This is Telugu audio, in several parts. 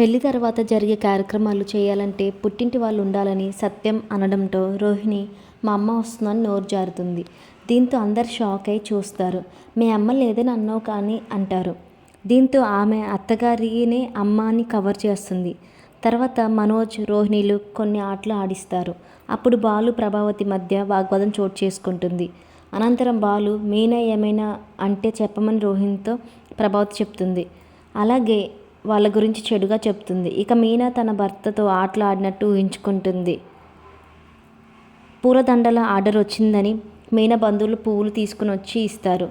పెళ్లి తర్వాత జరిగే కార్యక్రమాలు చేయాలంటే పుట్టింటి వాళ్ళు ఉండాలని సత్యం అనడంతో రోహిణి మా అమ్మ వస్తుందని నోరు జారుతుంది. దీంతో అందరు షాక్ అయి చూస్తారు. మీ అమ్మ లేదని అన్నావు కానీ అంటారు. దీంతో ఆమె అత్తగారినే అమ్మ అని కవర్ చేస్తుంది. తర్వాత మనోజ్ రోహిణిలు కొన్ని ఆటలు ఆడిస్తారు. అప్పుడు బాలు ప్రభావతి మధ్య వాగ్వాదం చోటు చేసుకుంటుంది. అనంతరం బాలు మీనా ఏమైనా అంటే చెప్పమని రోహిణితో ప్రభావతి చెప్తుంది. అలాగే వాళ్ళ గురించి చెడుగా చెప్తుంది. ఇక మీనా తన భర్తతో ఆటలు ఆడినట్టు ఊహించుకుంటుంది. పూలదండల ఆర్డర్ వచ్చిందని మీనా బంధువులు పువ్వులు తీసుకుని వచ్చి ఇస్తారు.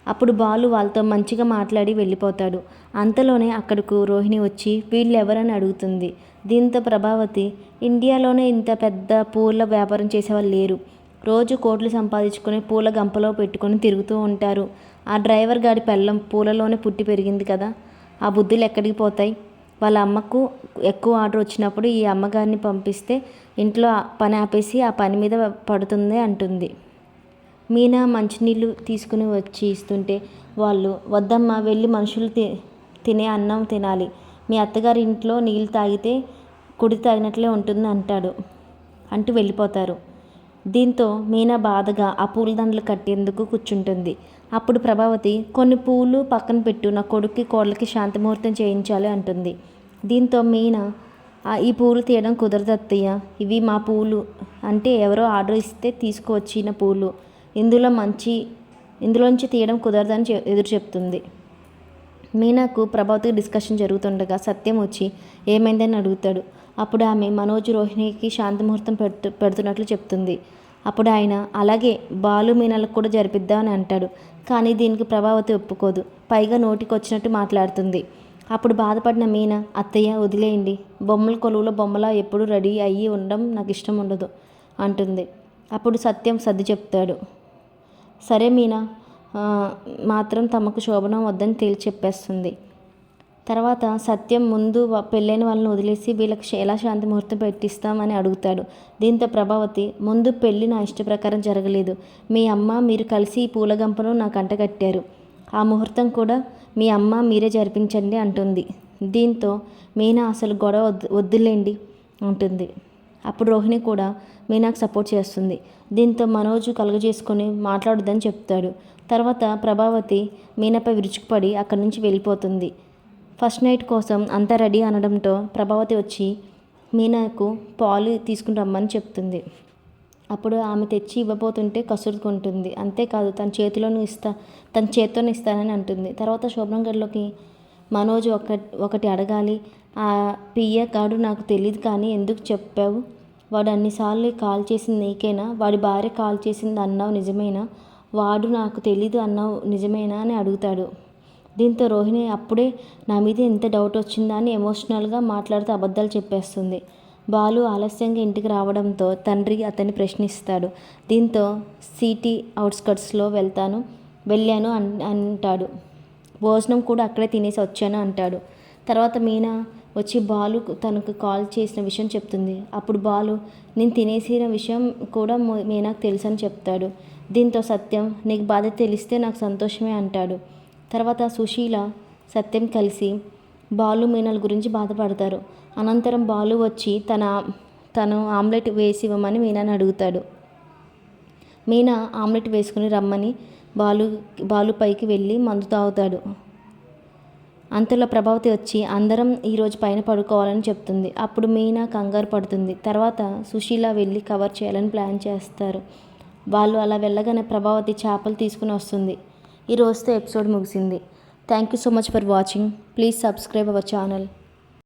అప్పుడు బాలు వాళ్ళతో మంచిగా మాట్లాడి వెళ్ళిపోతాడు. అంతలోనే అక్కడకు రోహిణి వచ్చి వీళ్ళెవరని అడుగుతుంది. దీంతో ప్రభావతి ఇండియాలోనే ఇంత పెద్ద పూల వ్యాపారం చేసేవాళ్ళు లేరు. రోజు కోట్లు సంపాదించుకొని పూల గంపలో పెట్టుకొని తిరుగుతూ ఉంటారు. ఆ డ్రైవర్ గాడి పెళ్ళం పూలలోనే పుట్టి పెరిగింది కదా, ఆ బుద్ధులు ఎక్కడికి పోతాయి? వాళ్ళ అమ్మకు ఎక్కువ ఆర్డర్ వచ్చినప్పుడు ఈ అమ్మగారిని పంపిస్తే ఇంట్లో పని ఆపేసి ఆ పని మీద పడుతుంది అంటుంది. మీనా మంచినీళ్ళు తీసుకుని వచ్చి ఇస్తుంటే వాళ్ళు వద్దమ్మా, వెళ్ళి మనుషులు తినే అన్నం తినాలి. మీ అత్తగారి ఇంట్లో నీళ్ళు తాగితే కుడి తాగినట్లే ఉంటుంది అంటూ వెళ్ళిపోతారు. దీంతో మీనా బాధగా ఆ పూలదండలు కట్టేందుకు కూర్చుంటుంది. అప్పుడు ప్రభావతి కొన్ని పూలు పక్కన పెట్టు, నా కొడుక్కి కోడలికి శాంతిముహూర్తం చేయించాలి అంటుంది. దీంతో మీనా ఈ పూలు తీయడం కుదరదు అత్తయ్య, ఇవి మా పూలు అంటే ఎవరో ఆర్డర్ ఇస్తే తీసుకువచ్చిన పూలు, ఇందులోంచి తీయడం కుదరదని ఎదురు చెప్తుంది. మీనాకు ప్రభావతికి డిస్కషన్ జరుగుతుండగా సత్యం వచ్చి ఏమైందని అడుగుతాడు. అప్పుడు ఆమె మనోజ్ రోహిణికి శాంతిముహూర్తం పెడుతున్నట్లు చెప్తుంది. అప్పుడు ఆయన అలాగే బాలు మీనాలకు కూడా జరిపిద్దామని అంటాడు. కానీ దీనికి ప్రభావతి ఒప్పుకోదు. పైగా నోటికి వచ్చినట్టు మాట్లాడుతుంది. అప్పుడు బాధపడిన మీనా అత్తయ్య వదిలేయండి, బొమ్మల కొలువులో బొమ్మలా ఎప్పుడు రెడీ అయ్యి ఉండడం నాకు ఇష్టం ఉండదు అంటుంది. అప్పుడు సత్యం సర్ది చెప్తాడు. సరే మీనా మాత్రం తమకు శోభనం వద్దని తేల్చి చెప్పేస్తుంది. తర్వాత సత్యం ముందు పెళ్ళైన వాళ్ళని వదిలేసి వీళ్ళకి ఎలా శాంతి ముహూర్తం పెట్టిస్తామని అడుగుతాడు. దీంతో ప్రభావతి ముందు పెళ్ళి నా ఇష్ట ప్రకారం జరగలేదు. మీ అమ్మ మీరు కలిసి ఈ పూలగంపను నాకు అంటగట్టారు. ఆ ముహూర్తం కూడా మీ అమ్మ మీరే జరిపించండి అంటుంది. దీంతో మీనా అసలు గొడవ వద్దులేండి అంటుంది. అప్పుడు రోహిణి కూడా మీనాకు సపోర్ట్ చేస్తుంది. దీంతో మనోజు కలుగజేసుకొని మాట్లాడొద్దని చెప్తాడు. తర్వాత ప్రభావతి మీనాపై విరుచుకుపడి అక్కడి నుంచి వెళ్ళిపోతుంది. ఫస్ట్ నైట్ కోసం అంతా రెడీ అనడంతో ప్రభావతి వచ్చి మీనాకు పాలు తీసుకుని రమ్మని చెప్తుంది. అప్పుడు ఆమె తెచ్చి ఇవ్వబోతుంటే కసురుకుంటుంది. అంతేకాదు తన చేతితోనే ఇస్తానని అంటుంది. తర్వాత శోభనం గదిలోకి మనోజ్ ఒకటి అడగాలి. ఆ పియ్య గాడు నాకు తెలియదు కానీ ఎందుకు చెప్పావు? వాడు అన్నిసార్లు కాల్ చేసింది నీకేనా? వాడి భార్య కాల్ చేసింది అన్నావు నిజమేనా? వాడు నాకు తెలీదు అన్నావు నిజమేనా అని అడుగుతాడు. దీంతో రోహిణి అప్పుడే నా మీద ఎంత డౌట్ వచ్చిందా అని ఎమోషనల్గా మాట్లాడుతూ అబద్ధాలు చెప్పేస్తుంది. బాలు ఆలస్యంగా ఇంటికి రావడంతో తండ్రి అతన్ని ప్రశ్నిస్తాడు. దీంతో సిటీ అవుట్స్కట్స్లో వెళ్ళాను అంటాడు. భోజనం కూడా అక్కడే తినేసి వచ్చాను అంటాడు. తర్వాత మీనా వచ్చి బాలు తనకు కాల్ చేసిన విషయం చెప్తుంది. అప్పుడు బాలు నేను తినేసిన విషయం కూడా మీనాకు తెలుసని చెప్తాడు. దీంతో సత్యం నీకు బాధ తెలిస్తే నాకు సంతోషమే అంటాడు. తర్వాత సుశీల సత్యం కలిసి బాలు మీనాల గురించి బాధపడతారు. అనంతరం బాలు వచ్చి తను ఆమ్లెట్ వేసి ఇవ్వమని మీనాని అడుగుతాడు. మీనా ఆమ్లెట్ వేసుకుని రమ్మని బాలు పైకి వెళ్ళి మందు తాగుతాడు. అంతలో ప్రభావతి వచ్చి అందరం ఈరోజు పైన పడుకోవాలని చెప్తుంది. అప్పుడు మీనా కంగారు పడుతుంది. తర్వాత సుశీల వెళ్ళి కవర్ చేయాలని ప్లాన్ చేస్తారు. వాళ్ళు అలా వెళ్ళగానే ప్రభావతి చేపలు తీసుకుని వస్తుంది. ఈ రోజుతో ఎపిసోడ్ ముగిసింది. Thank you so much for watching. Please subscribe our channel.